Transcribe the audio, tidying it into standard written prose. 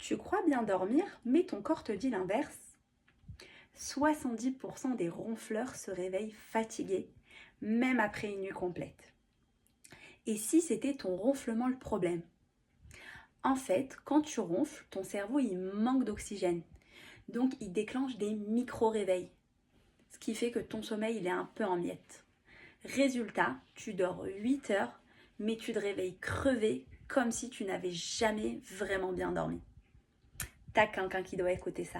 Tu crois bien dormir, mais ton corps te dit l'inverse. 70% des ronfleurs se réveillent fatigués, même après une nuit complète. Et si c'était ton ronflement le problème? En fait, quand tu ronfles, ton cerveau il manque d'oxygène. Donc il déclenche des micro-réveils. Ce qui fait que ton sommeil il est un peu en miettes. Résultat, tu dors 8 heures, mais tu te réveilles crevé comme si tu n'avais jamais vraiment bien dormi. T'as quelqu'un qui doit écouter ça.